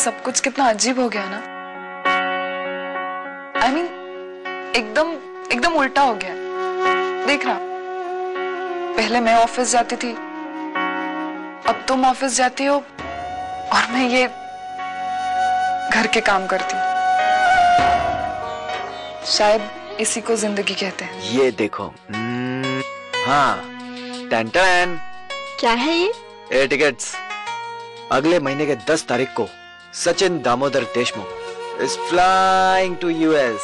सब कुछ कितना अजीब हो गया ना। I mean, एकदम उल्टा हो गया। देख ना, पहले मैं ऑफिस जाती थी, अब तुम ऑफिस जाती हो और मैं ये घर के काम करती हूँ। शायद इसी को जिंदगी कहते हैं। ये देखो, हाँ, टन टन। क्या है ये? Air tickets. अगले महीने के 10 तारीख को Sachin Damodar Deshmukh is flying to US.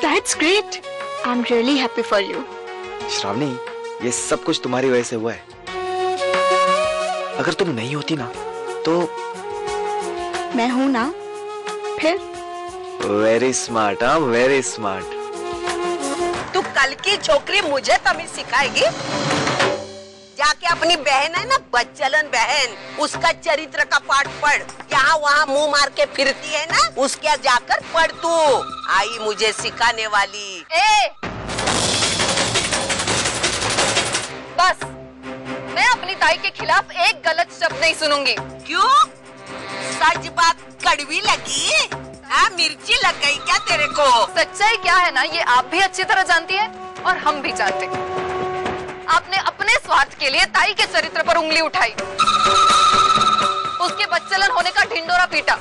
That's great. I'm really happy for you. Shravani, ये सब कुछ तुम्हारी वजह से हुआ है। अगर तुम नहीं होती ना तो मैं हूं ना, फिर? वेरी स्मार्ट, हाँ, वेरी स्मार्ट। तू कल की छोकरी मुझे तमीज सिखाएगी? जाके अपनी बहन है ना, बच्चलन बहन, उसका चरित्र का पाठ पढ़। यहाँ वहाँ मुंह मार के फिरती है ना, उसके जाकर पढ़ तू। आई मुझे सिखाने वाली। बस, मैं अपनी ताई के खिलाफ एक गलत शब्द नहीं सुनूंगी। क्यों? सच बात कड़वी लगी? मिर्ची लग गई क्या तेरे को? सच्चाई क्या है ना, ये आप भी अच्छी तरह जानती है और हम भी जानते हैं। आपने अपने स्वार्थ के लिए ताई के चरित्र पर उंगली उठाई, उसके बच्चलन होने का ढिंडोरा पीटा।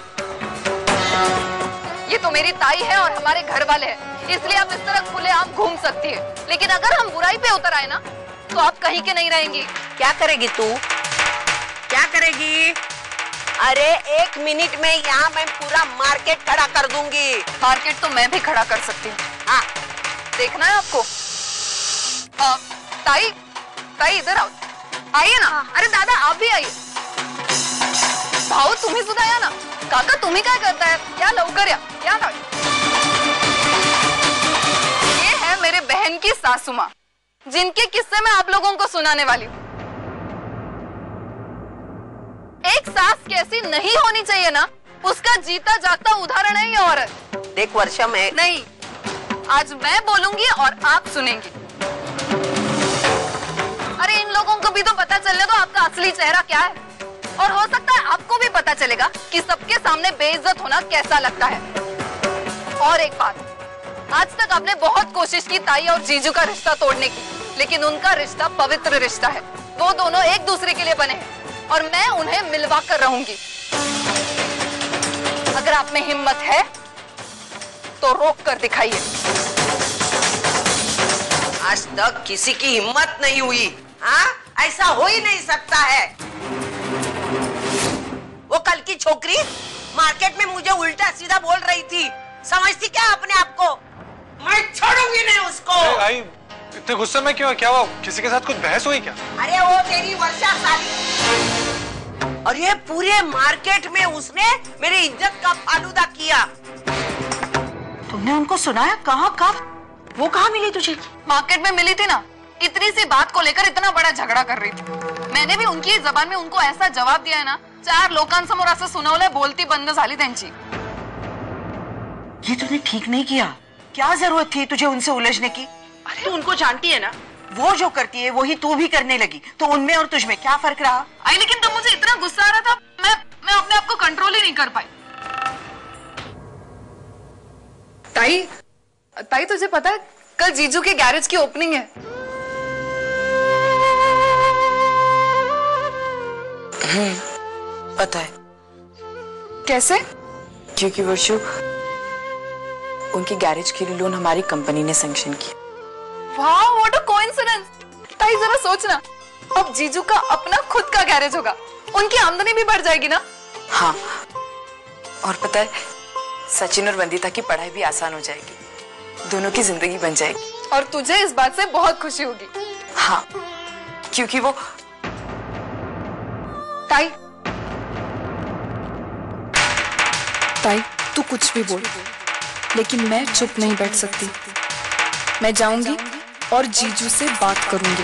ये तो मेरी ताई है और हमारे घर वाले हैं, इसलिए आप इस तरह खुलेआम घूम सकती है। लेकिन अगर हम बुराई पे उतर आए ना, तो आप कहीं के नहीं रहेंगी। क्या करेगी तू? क्या करेगी? अरे 1 मिनट में यहाँ मैं पूरा मार्केट खड़ा कर दूंगी। मार्केट तो मैं भी खड़ा कर सकती हूँ। हाँ, देखना है आपको। ताई, ताई इधर आओ, आइए ना। अरे दादा आप भी आइए। भाऊ तुम्ही सुद्धा या ना। काका तुम्ही काय करताय? या लवकर या ना। ये है मेरे बहन की सासू माँ, जिनके किस्से मैं आप लोगों को सुनाने वाली हूँ। एक सास कैसी नहीं होनी चाहिए ना, उसका जीता जागता उदाहरण है ये औरत। देख वर्षा, में नहीं, आज मैं बोलूंगी और आप सुनेंगी। अरे इन लोगों को भी तो पता चलने दो आपका असली चेहरा क्या है, और हो सकता है आपको भी पता चलेगा कि सबके सामने बेइज्जत होना कैसा लगता है। और एक बात, आज तक आपने बहुत कोशिश की ताई और जीजू का रिश्ता तोड़ने की, लेकिन उनका रिश्ता पवित्र रिश्ता है। वो दोनों एक दूसरे के लिए बने हैं और मैं उन्हें मिलवा कर रहूंगी। अगर आप में हिम्मत है तो रोक कर दिखाइए। आज तक किसी की हिम्मत नहीं हुई। हाँ, ऐसा हो ही नहीं सकता है। वो कल की छोकरी मार्केट में मुझे उल्टा सीधा बोल रही थी, समझती क्या अपने आप को? मैं छोड़ूंगी नहीं उसको। आई, इतने गुस्से में क्यों? क्या हुआ? किसी के साथ कुछ बहस हुई क्या? अरे वो तेरी वर्षा साली, और ये पूरे मार्केट में उसने मेरी इज्जत का फालूदा किया। तुमने उनको सुनाया? कहाँ कब? वो कहाँ मिली तुझे? मार्केट में मिली थी ना, इतनी सी बात को लेकर इतना बड़ा झगड़ा कर रही थी। मैंने भी उनकी जबान में उनको ऐसा जवाब दिया है ना, 4 लोकांसमोर असं सुनावलंय, बोलती बंद झाली त्यांची। ये तूने ठीक नहीं किया। क्या जरूरत थी तुझे उनसे उलझने की? अरे तू उनको जानती है ना, वो जो करती है वही तू भी करने लगी, तो उनमें और तुझमें क्या फर्क रहा? आई, लेकिन तब मुझे इतना गुस्सा आ रहा था, मैं अपने आप को कंट्रोल ही नहीं कर पाई। ताई तुझे पता है कल जीजू के गैरेज की ओपनिंग है। पता है। कैसे? क्योंकि वर्षु, उनकी गैरेज के लिए लोन हमारी कंपनी ने सैंक्शन किया। वाह, व्हाट अ कोइंसिडेंस। ताई जरा सोचना, अब जीजू का अपना खुद का गैरेज होगा, उनकी आमदनी भी बढ़ जाएगी ना। हाँ, और पता है सचिन और वंदिता की पढ़ाई भी आसान हो जाएगी, दोनों की जिंदगी बन जाएगी। और तुझे इस बात से बहुत खुशी होगी। हाँ, क्योंकि वो ताई तू कुछ भी बोल, लेकिन मैं चुप नहीं बैठ सकती। मैं जाऊंगी और जीजू से बात करूंगी।